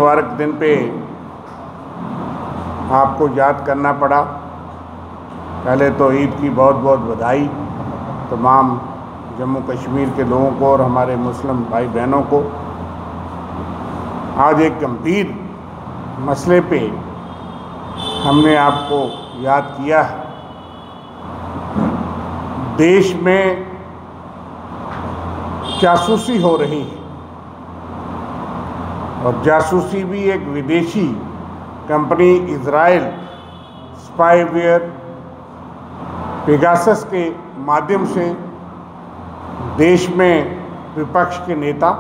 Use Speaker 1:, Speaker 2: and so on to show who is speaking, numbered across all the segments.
Speaker 1: मुबारक दिन पे आपको याद करना पड़ा। पहले तो ईद की बहुत बहुत बधाई तमाम जम्मू कश्मीर के लोगों को और हमारे मुस्लिम भाई बहनों को। आज एक गंभीर मसले पे हमने आपको याद किया है। देश में जासूसी हो रही है और जासूसी भी एक विदेशी कंपनी इजराइल स्पाईवेयर पेगासस के माध्यम से देश में विपक्ष के नेता,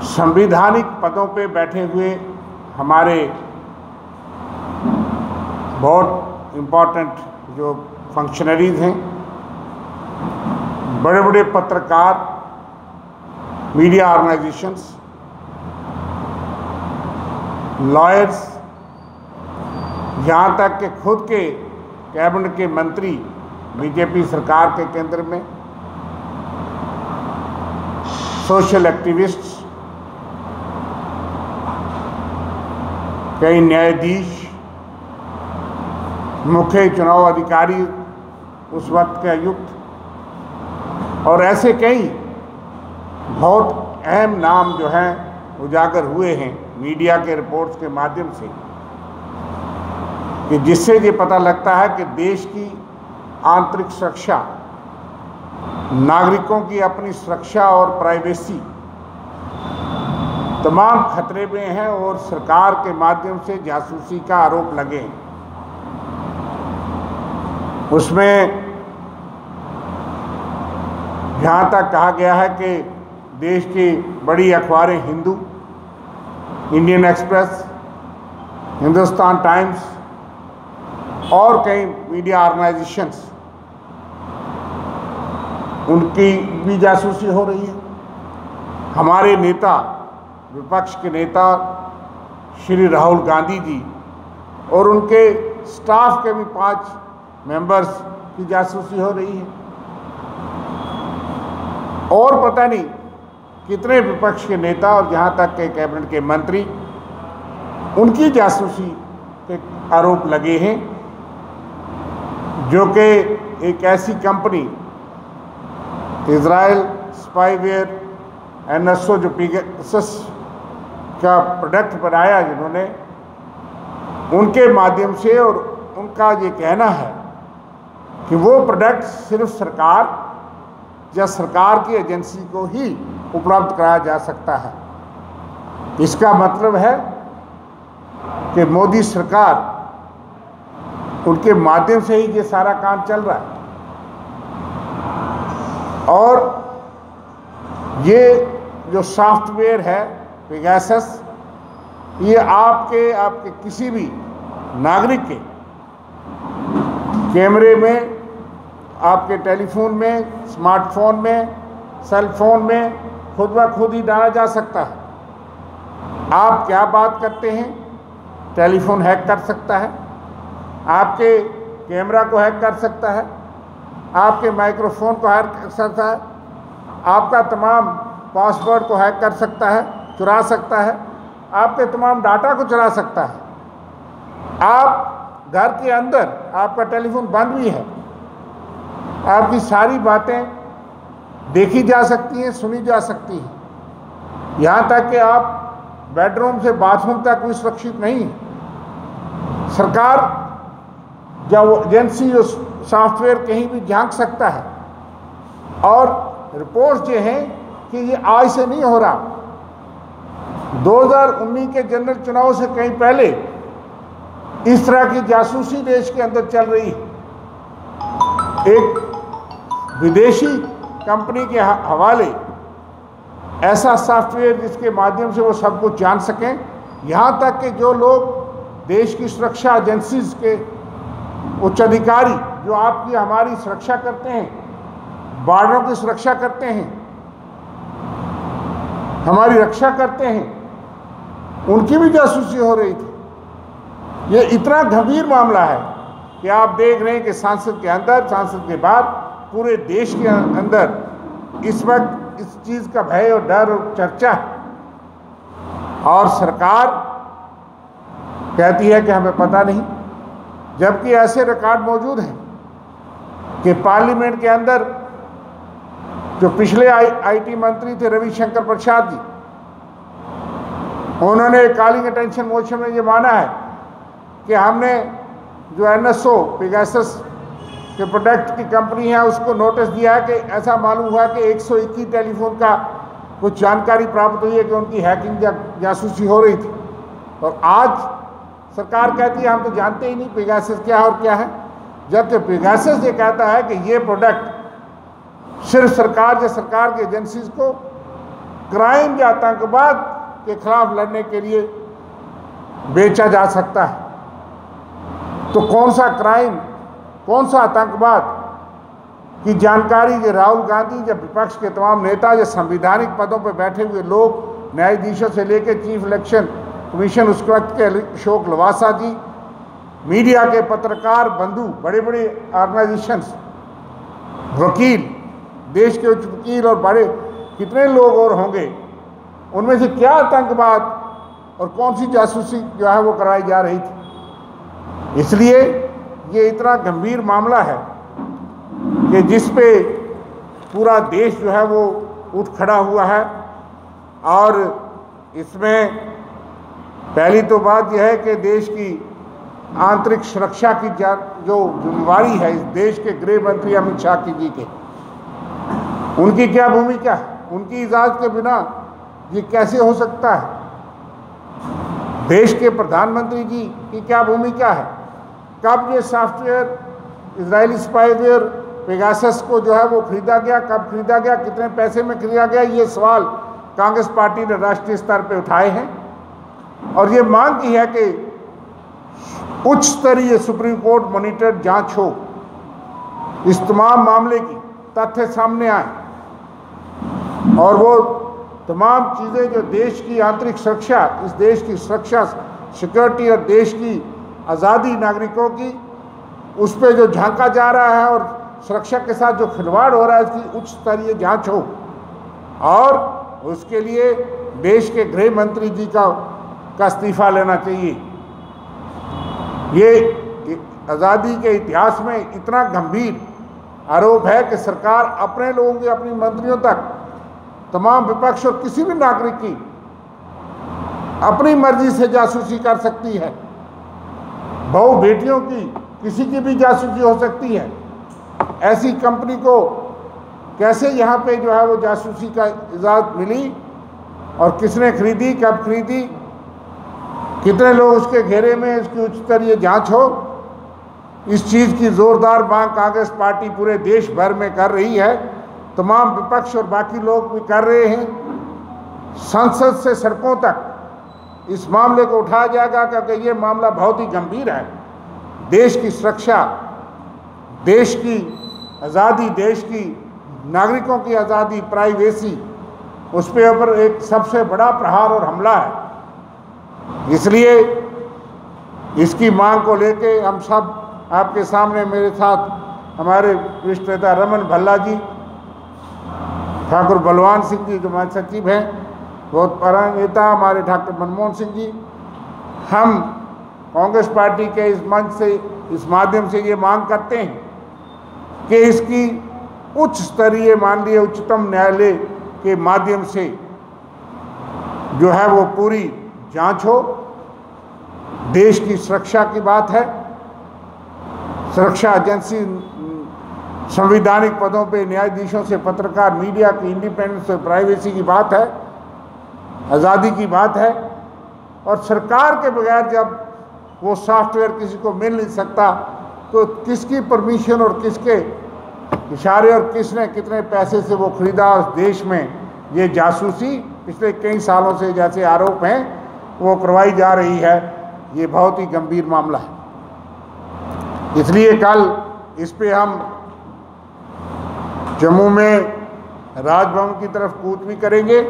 Speaker 1: संवैधानिक पदों पे बैठे हुए हमारे बहुत इम्पोर्टेंट जो फंक्शनरीज हैं, बड़े बड़े पत्रकार, मीडिया ऑर्गेनाइजेशंस, लॉयर्स, यहाँ तक कि खुद के कैबिनेट के मंत्री बीजेपी सरकार के केंद्र में, सोशल एक्टिविस्ट्स, कई न्यायाधीश, मुख्य चुनाव अधिकारी उस वक्त के आयुक्त और ऐसे कई बहुत अहम नाम जो हैं उजागर हुए हैं मीडिया के रिपोर्ट्स के माध्यम से, कि जिससे ये पता लगता है कि देश की आंतरिक सुरक्षा, नागरिकों की अपनी सुरक्षा और प्राइवेसी तमाम खतरे में है और सरकार के माध्यम से जासूसी का आरोप लगे हैं। उसमें यहाँ तक कहा गया है कि देश की बड़ी अखबारें Hindu, Indian express, Hindustan times और कई मीडिया ऑर्गेनाइजेशंस, उनकी भी जासूसी हो रही है। हमारे नेता, विपक्ष के नेता श्री राहुल गांधी जी और उनके स्टाफ के भी 5 मेंबर्स की जासूसी हो रही है और पता नहीं कितने विपक्ष के नेता और यहाँ तक के कैबिनेट के मंत्री, उनकी जासूसी के आरोप लगे हैं, जो कि एक ऐसी कंपनी इजराइल स्पाईवेयर NSO जो पेगासस का प्रोडक्ट बनाया जिन्होंने, उनके माध्यम से, और उनका ये कहना है कि वो प्रोडक्ट सिर्फ सरकार या सरकार की एजेंसी को ही उपलब्ध कराया जा सकता है। इसका मतलब है कि मोदी सरकार, उनके माध्यम से ही ये सारा काम चल रहा है और ये जो सॉफ्टवेयर है पेगासस, ये आपके किसी भी नागरिक के कैमरे में, आपके टेलीफोन में, स्मार्टफोन में, सेल फोन में खुद ब खुद ही डाला जा सकता है। आप क्या बात करते हैं, टेलीफोन हैक कर सकता है, आपके कैमरा को हैक कर सकता है, आपके माइक्रोफोन को हैक कर सकता है, आपका तमाम पासवर्ड को हैक कर सकता है, चुरा सकता है, आपके तमाम डाटा को चुरा सकता है। आप घर के अंदर, आपका टेलीफोन बंद भी है, आपकी सारी बातें देखी जा सकती हैं, सुनी जा सकती हैं, यहाँ तक कि आप बेडरूम से बाथरूम तक कोई सुरक्षित नहीं है। सरकार या वो एजेंसी जो सॉफ्टवेयर कहीं भी झांक सकता है और रिपोर्ट्स ये हैं कि ये आज से नहीं हो रहा। 2019 के जनरल चुनाव से कहीं पहले इस तरह की जासूसी देश के अंदर चल रही है। एक विदेशी कंपनी के हवाले ऐसा सॉफ्टवेयर जिसके माध्यम से वो सब कुछ जान सकें, यहाँ तक कि जो लोग देश की सुरक्षा एजेंसीज के उच्च अधिकारी जो आपकी हमारी सुरक्षा करते हैं, बॉर्डरों की सुरक्षा करते हैं, हमारी रक्षा करते हैं, उनकी भी जासूसी हो रही थी। ये इतना गंभीर मामला है कि आप देख रहे हैं कि संसद के अंदर, संसद के बाहर, पूरे देश के अंदर इस वक्त इस चीज़ का भय और डर और चर्चा है। और सरकार कहती है कि हमें पता नहीं, जबकि ऐसे रिकॉर्ड मौजूद हैं कि पार्लियामेंट के अंदर जो पिछले आईटी मंत्री थे रविशंकर प्रसाद जी, उन्होंने कॉलिंग अटेंशन मोशन में ये माना है कि हमने जो एनएसओ पेगासस के प्रोडक्ट की कंपनी है उसको नोटिस दिया है कि ऐसा मालूम हुआ कि 121 टेलीफोन का कुछ जानकारी प्राप्त हुई है कि उनकी हैकिंग या जासूसी हो रही थी। और आज सरकार कहती है हम तो जानते ही नहीं पेगासस क्या है और क्या है, जबकि पेगासस ये कहता है कि ये प्रोडक्ट सिर्फ सरकार या सरकार की एजेंसीज को क्राइम या आतंकवाद के खिलाफ लड़ने के लिए बेचा जा सकता है। तो कौन सा क्राइम, कौन सा आतंकवाद की जानकारी ये राहुल गांधी या विपक्ष के तमाम नेता या संवैधानिक पदों पर बैठे हुए लोग, न्यायाधीशों से लेकर चीफ इलेक्शन कमीशन उस वक्त के अशोक लवासा जी, मीडिया के पत्रकार बंधु, बड़े बड़े ऑर्गेनाइजेशंस, वकील, देश के उच्च वकील और बड़े कितने लोग और होंगे, उनमें से क्या आतंकवाद और कौन सी जासूसी जो है वो कराई जा रही थी। इसलिए ये इतना गंभीर मामला है कि जिस पे पूरा देश जो है वो उठ खड़ा हुआ है। और इसमें पहली तो बात यह है कि देश की आंतरिक सुरक्षा की जो जिम्मेवारी है इस देश के गृह मंत्री अमित शाह जी के, उनकी क्या भूमिका है, उनकी इजाज़त के बिना ये कैसे हो सकता है। देश के प्रधानमंत्री जी की क्या भूमिका है, कब ये सॉफ्टवेयर इजरायली स्पाईवेयर पेगासस को जो है वो खरीदा गया, कब खरीदा गया, कितने पैसे में खरीदा गया, ये सवाल कांग्रेस पार्टी ने राष्ट्रीय स्तर पे उठाए हैं। और ये मांग की है कि उच्च स्तरीय सुप्रीम कोर्ट मॉनिटर्ड जांच हो, इस तमाम मामले की तथ्य सामने आए और वो तमाम चीज़ें जो देश की आंतरिक सुरक्षा, इस देश की सुरक्षा, सिक्योरिटी और देश की आज़ादी नागरिकों की, उस पर जो झांका जा रहा है और सुरक्षा के साथ जो खिलवाड़ हो रहा है उसकी उच्च स्तरीय जांच हो। और उसके लिए देश के गृह मंत्री जी का इस्तीफा लेना चाहिए। ये आज़ादी के इतिहास में इतना गंभीर आरोप है कि सरकार अपने लोगों के, अपनी मंत्रियों तक, तमाम विपक्ष और किसी भी नागरिक की अपनी मर्जी से जासूसी कर सकती है। बहू बेटियों की, किसी की भी जासूसी हो सकती है। ऐसी कंपनी को कैसे यहाँ पे जो है वो जासूसी का इजाज़त मिली और किसने खरीदी, कब खरीदी, कितने लोग उसके घेरे में, इसकी उच्च स्तरीय जांच हो। इस चीज़ की ज़ोरदार मांग कांग्रेस पार्टी पूरे देश भर में कर रही है, तमाम विपक्ष और बाकी लोग भी कर रहे हैं। संसद से सड़कों तक इस मामले को उठाया जाएगा क्योंकि ये मामला बहुत ही गंभीर है। देश की सुरक्षा, देश की आज़ादी, देश की नागरिकों की आज़ादी, प्राइवेसी, उस पे ऊपर एक सबसे बड़ा प्रहार और हमला है। इसलिए इसकी मांग को लेके हम सब आपके सामने, मेरे साथ हमारे वरिष्ठ नेता रमन भल्ला जी, ठाकुर बलवान सिंह जी जो महासचिव हैं, बहुत पुराने नेता हमारे डॉक्टर मनमोहन सिंह जी, हम कांग्रेस पार्टी के इस मंच से, इस माध्यम से ये मांग करते हैं कि इसकी उच्च स्तरीय, मान लिया उच्चतम न्यायालय के माध्यम से जो है वो पूरी जांच हो। देश की सुरक्षा की बात है, सुरक्षा एजेंसी, संवैधानिक पदों पे न्यायाधीशों से पत्रकार, मीडिया की इंडिपेंडेंस और प्राइवेसी की बात है, आज़ादी की बात है। और सरकार के बगैर जब वो सॉफ्टवेयर किसी को मिल नहीं सकता तो किसकी परमिशन और किसके इशारे और किसने कितने पैसे से वो खरीदा। उस देश में ये जासूसी पिछले कई सालों से जैसे आरोप हैं वो करवाई जा रही है, ये बहुत ही गंभीर मामला है। इसलिए कल इस पे हम जम्मू में राजभवन की तरफ कूच भी करेंगे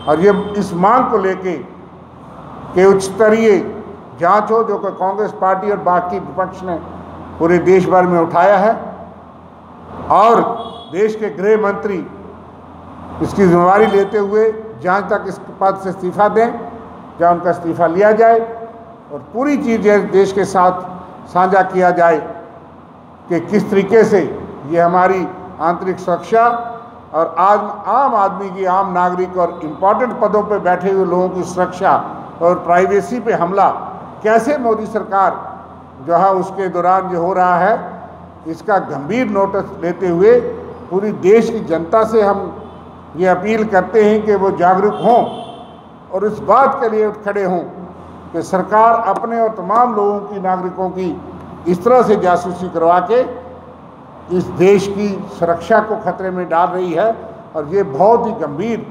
Speaker 1: और ये इस मांग को लेके कि उच्च स्तरीय जांच हो, जो कि कांग्रेस पार्टी और बाकी विपक्ष ने पूरे देश भर में उठाया है, और देश के गृह मंत्री इसकी जिम्मेदारी लेते हुए जांच तक इस पद से इस्तीफा दें या उनका इस्तीफ़ा लिया जाए और पूरी चीज़ें देश के साथ साझा किया जाए कि किस तरीके से ये हमारी आंतरिक सुरक्षा और आम आदमी की, आम नागरिक और इम्पॉर्टेंट पदों पर बैठे हुए लोगों की सुरक्षा और प्राइवेसी पे हमला कैसे मोदी सरकार जो है उसके दौरान जो हो रहा है, इसका गंभीर नोटिस लेते हुए पूरी देश की जनता से हम ये अपील करते हैं कि वो जागरूक हों और इस बात के लिए उठ खड़े हों कि सरकार अपने और तमाम लोगों की, नागरिकों की इस तरह से जासूसी करवा के इस देश की सुरक्षा को खतरे में डाल रही है। और ये बहुत ही गंभीर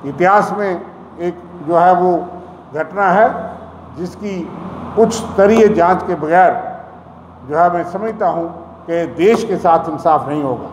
Speaker 1: इतिहास में एक जो है वो घटना है जिसकी उच्च स्तरीय जांच के बगैर जो है मैं समझता हूँ कि देश के साथ इंसाफ नहीं होगा।